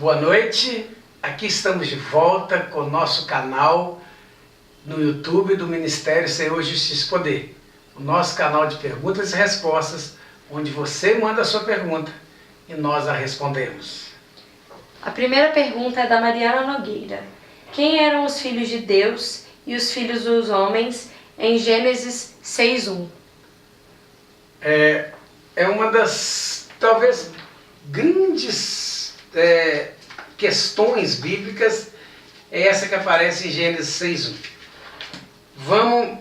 Boa noite, aqui estamos de volta com o nosso canal no YouTube do Ministério Senhor Justiça e Poder. O nosso canal de perguntas e respostas, onde você manda a sua pergunta e nós a respondemos. A primeira pergunta é da Mariana Nogueira. Quem eram os filhos de Deus e os filhos dos homens em Gênesis 6:1? É uma das, talvez, grandes questões bíblicas, é essa que aparece em Gênesis 6:1. Vamos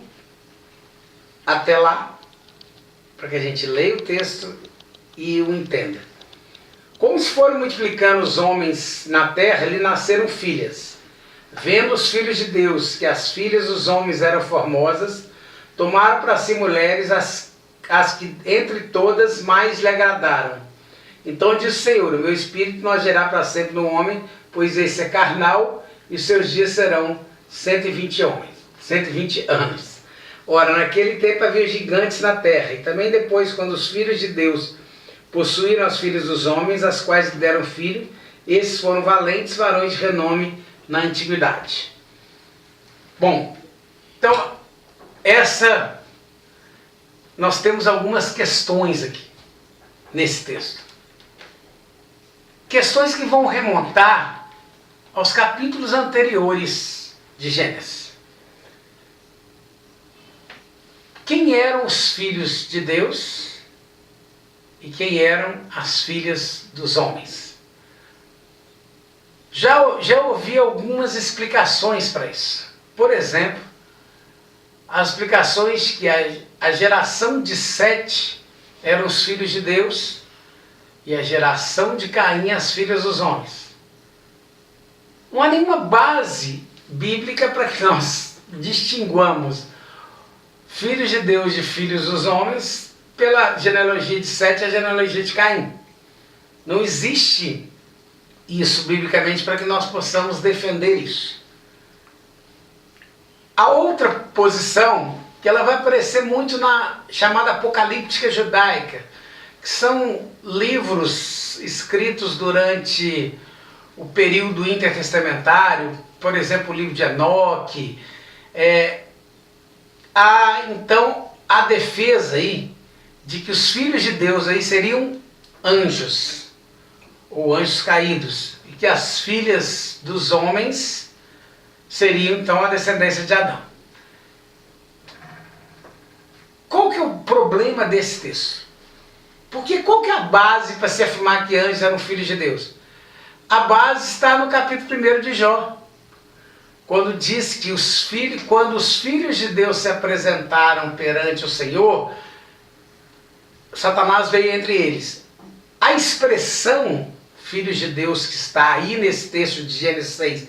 até lá, para que a gente leia o texto e o entenda. Como se foram multiplicando os homens na terra, lhe nasceram filhas. Vendo os filhos de Deus que as filhas dos homens eram formosas, tomaram para si mulheres as que entre todas mais lhe agradaram. Então disse o Senhor: o meu espírito não agirá para sempre no homem, pois esse é carnal, e seus dias serão 120 anos. Ora, naquele tempo havia gigantes na terra, e também depois, quando os filhos de Deus possuíram as filhas dos homens, as quais lhe deram filho, esses foram valentes varões de renome na antiguidade. Bom, então, nós temos algumas questões aqui, nesse texto. Questões que vão remontar aos capítulos anteriores de Gênesis. Quem eram os filhos de Deus e quem eram as filhas dos homens? Já ouvi algumas explicações para isso. Por exemplo, as explicações que a geração de Sete eram os filhos de Deus e a geração de Caim as filhas dos homens. Não há nenhuma base bíblica para que nós distinguamos filhos de Deus de filhos dos homens pela genealogia de Sete e a genealogia de Caim. Não existe isso biblicamente para que nós possamos defender isso. A outra posição, que ela vai aparecer muito na chamada Apocalíptica Judaica, que são livros escritos durante o período intertestamentário, por exemplo, o livro de Enoque. Há então a defesa aí de que os filhos de Deus aí seriam anjos, ou anjos caídos, e que as filhas dos homens seriam então a descendência de Adão. Qual que é o problema desse texto? Porque qual que é a base para se afirmar que anjos eram filhos de Deus? A base está no capítulo 1 de Jó, quando diz que quando os filhos de Deus se apresentaram perante o Senhor, Satanás veio entre eles. A expressão filhos de Deus que está aí nesse texto de Gênesis 6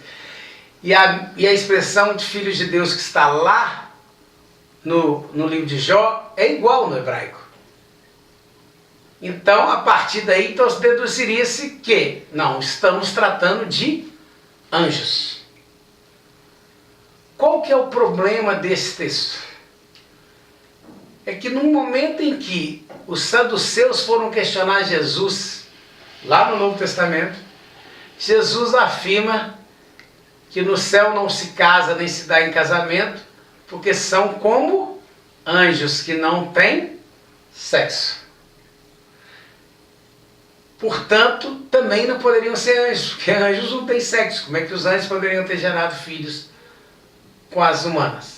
e a expressão de filhos de Deus que está lá no livro de Jó é igual no hebraico. Então, a partir daí, então, deduziria-se que não estamos tratando de anjos. Qual que é o problema desse texto? É que no momento em que os saduceus foram questionar Jesus, lá no Novo Testamento, Jesus afirma que no céu não se casa nem se dá em casamento, porque são como anjos que não têm sexo. Portanto, também não poderiam ser anjos, porque anjos não têm sexo. Como é que os anjos poderiam ter gerado filhos com as humanas?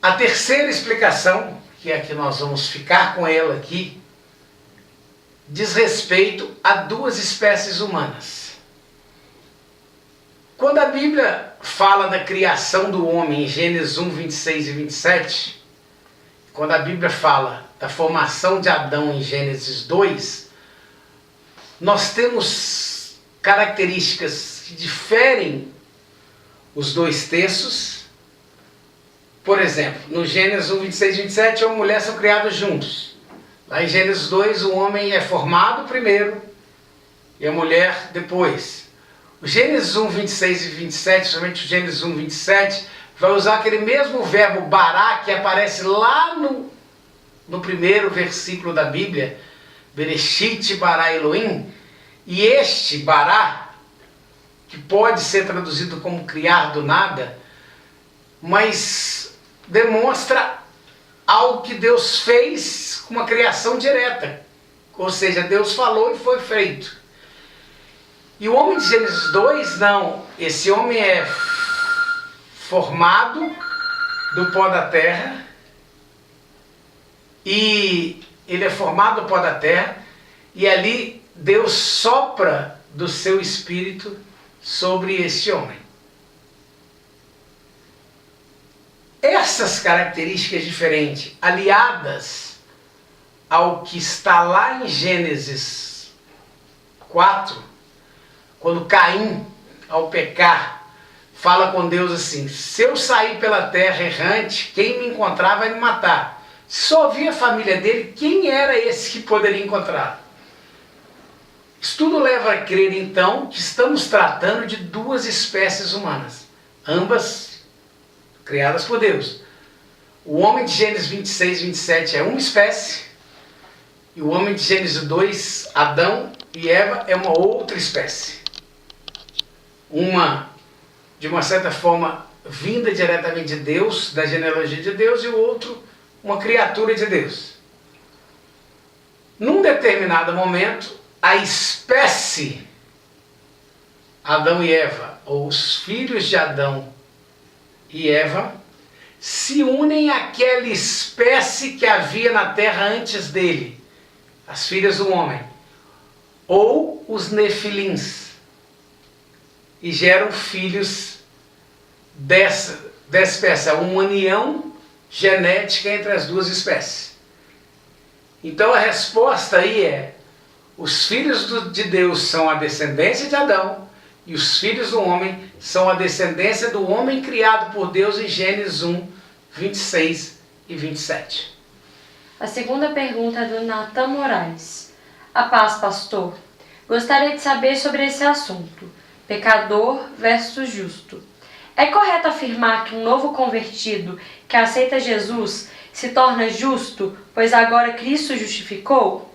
A terceira explicação, que é a que nós vamos ficar com ela aqui, diz respeito a duas espécies humanas. Quando a Bíblia fala da criação do homem em Gênesis 1, 26 e 27, quando a Bíblia fala da formação de Adão em Gênesis 2, nós temos características que diferem os dois textos. Por exemplo, no Gênesis 1, 26 e 27, homem e mulher são criados juntos. Lá em Gênesis 2, o homem é formado primeiro e a mulher depois. O Gênesis 1, 26 e 27, somente o Gênesis 1, 27, vai usar aquele mesmo verbo bará que aparece lá no primeiro versículo da Bíblia, Bereshit bara Elohim, E este Bará, que pode ser traduzido como criar do nada, mas demonstra algo que Deus fez com uma criação direta. Ou seja, Deus falou e foi feito. E o homem de Gênesis 2, não. Esse homem é formado do pó da terra. E ele é formado do pó da terra. E ali Deus sopra do seu espírito sobre este homem. Essas características diferentes, aliadas ao que está lá em Gênesis 4, quando Caim, ao pecar, fala com Deus assim: se eu sair pela terra errante, quem me encontrar vai me matar. Só via a família dele, quem era esse que poderia encontrar? Isso tudo leva a crer, então, que estamos tratando de duas espécies humanas, ambas criadas por Deus. O homem de Gênesis 26, 27 é uma espécie, e o homem de Gênesis 2, Adão e Eva, é uma outra espécie. Uma, de uma certa forma, vinda diretamente de Deus, da genealogia de Deus, e o outro, uma criatura de Deus. Num determinado momento, a espécie Adão e Eva, ou os filhos de Adão e Eva, se unem àquela espécie que havia na terra antes dele, as filhas do homem, ou os nefilins, e geram filhos dessa espécie, uma união genética entre as duas espécies. Então a resposta aí é: os filhos de Deus são a descendência de Adão, e os filhos do homem são a descendência do homem criado por Deus em Gênesis 1, 26 e 27. A segunda pergunta é do Natan Moraes. A paz, pastor. Gostaria de saber sobre esse assunto, pecador versus justo. É correto afirmar que um novo convertido que aceita Jesus se torna justo, pois agora Cristo justificou?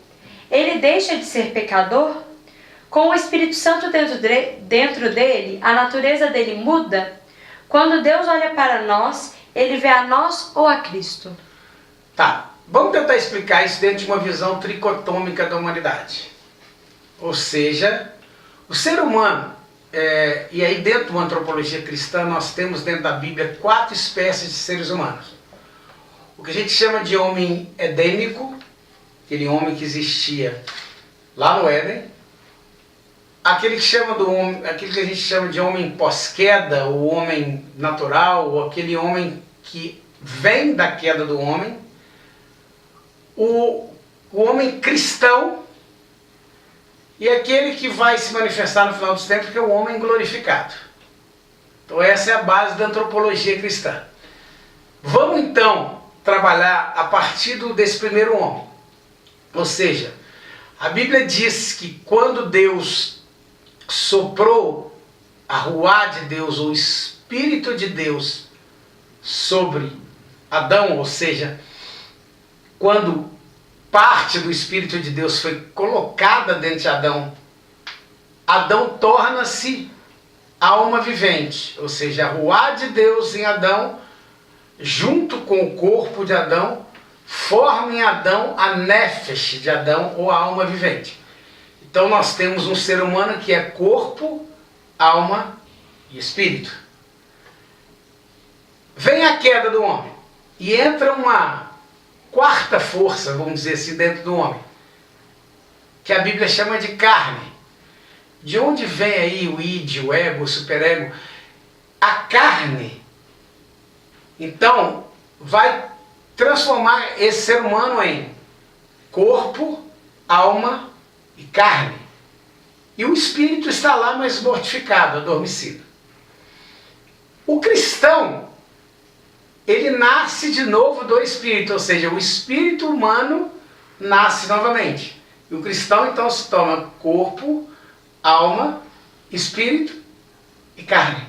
Ele deixa de ser pecador? Com o Espírito Santo dentro dele, a natureza dele muda? Quando Deus olha para nós, ele vê a nós ou a Cristo? Tá, vamos tentar explicar isso dentro de uma visão tricotômica da humanidade. Ou seja, o ser humano, e aí dentro de uma antropologia cristã, nós temos dentro da Bíblia 4 espécies de seres humanos. O que a gente chama de homem edênico, aquele homem que existia lá no Éden. Aquele que a gente chama de homem pós-queda, o homem natural, ou aquele homem que vem da queda do homem. O homem cristão, e aquele que vai se manifestar no final dos tempos, que é o homem glorificado. Então essa é a base da antropologia cristã. Vamos então trabalhar a partir desse primeiro homem. Ou seja, a Bíblia diz que quando Deus soprou a ruá de Deus, ou o Espírito de Deus, sobre Adão, ou seja, quando parte do Espírito de Deus foi colocada dentro de Adão, Adão torna-se alma vivente, ou seja, a ruá de Deus em Adão, junto com o corpo de Adão, forma em Adão a nefesh de Adão, ou a alma vivente. Então nós temos um ser humano que é corpo, alma e espírito. Vem a queda do homem e entra uma quarta força, vamos dizer assim, dentro do homem, que a Bíblia chama de carne. De onde vem aí o id, o ego, o superego? A carne, então, vai transformar esse ser humano em corpo, alma e carne. E o espírito está lá, mas mortificado, adormecido. O cristão, ele nasce de novo do espírito, ou seja, o espírito humano nasce novamente. E o cristão então se torna corpo, alma, espírito e carne.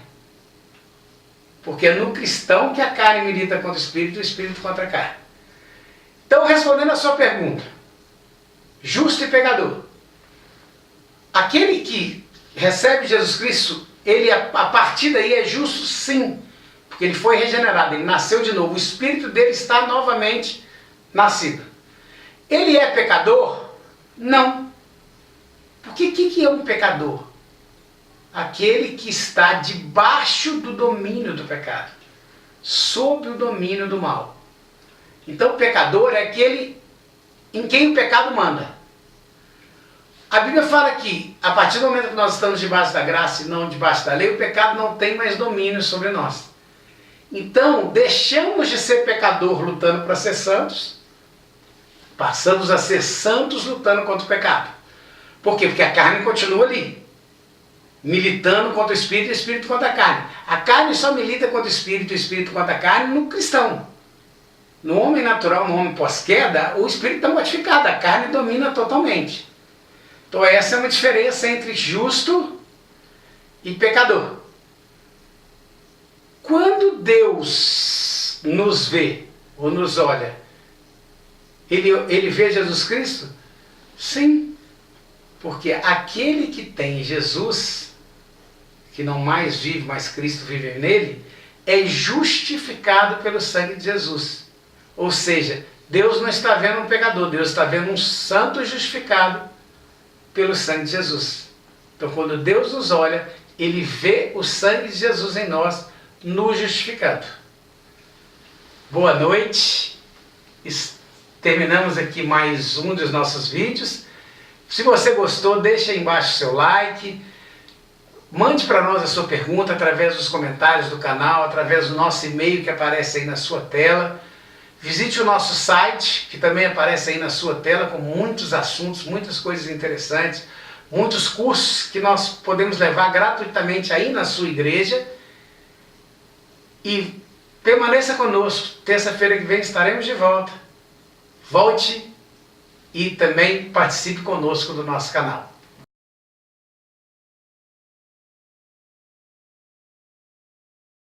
Porque é no cristão que a carne milita contra o espírito e o espírito contra a carne. Então, respondendo a sua pergunta, justo e pecador. aquele que recebe Jesus Cristo, ele a partir daí é justo sim, porque ele foi regenerado, ele nasceu de novo, o espírito dele está novamente nascido. Ele é pecador? Não. Porque o que é um pecador? Aquele que está debaixo do domínio do pecado, sob o domínio do mal. Então o pecador é aquele em quem o pecado manda. A Bíblia fala que, a partir do momento que nós estamos debaixo da graça e não debaixo da lei, o pecado não tem mais domínio sobre nós. Então, deixamos de ser pecador lutando para ser santos, passamos a ser santos lutando contra o pecado. Por quê? Porque a carne continua ali, militando contra o espírito e o espírito contra a carne. A carne só milita contra o espírito contra a carne no cristão. No homem natural, no homem pós-queda, o espírito está modificado, a carne domina totalmente. Então essa é uma diferença entre justo e pecador. Quando Deus nos vê, ou nos olha, ele vê Jesus Cristo? Sim, porque aquele que tem Jesus, que não mais vive, mas Cristo vive nele, é justificado pelo sangue de Jesus. Ou seja, Deus não está vendo um pecador, Deus está vendo um santo justificado pelo sangue de Jesus. Então quando Deus nos olha, ele vê o sangue de Jesus em nós, nos justificando. Boa noite. Terminamos aqui mais um dos nossos vídeos. Se você gostou, deixa aí embaixo seu like. Mande para nós a sua pergunta através dos comentários do canal, através do nosso e-mail que aparece aí na sua tela. Visite o nosso site, que também aparece aí na sua tela, com muitos assuntos, muitas coisas interessantes, muitos cursos que nós podemos levar gratuitamente aí na sua igreja. E permaneça conosco, terça-feira que vem estaremos de volta. Volte e também participe conosco do nosso canal.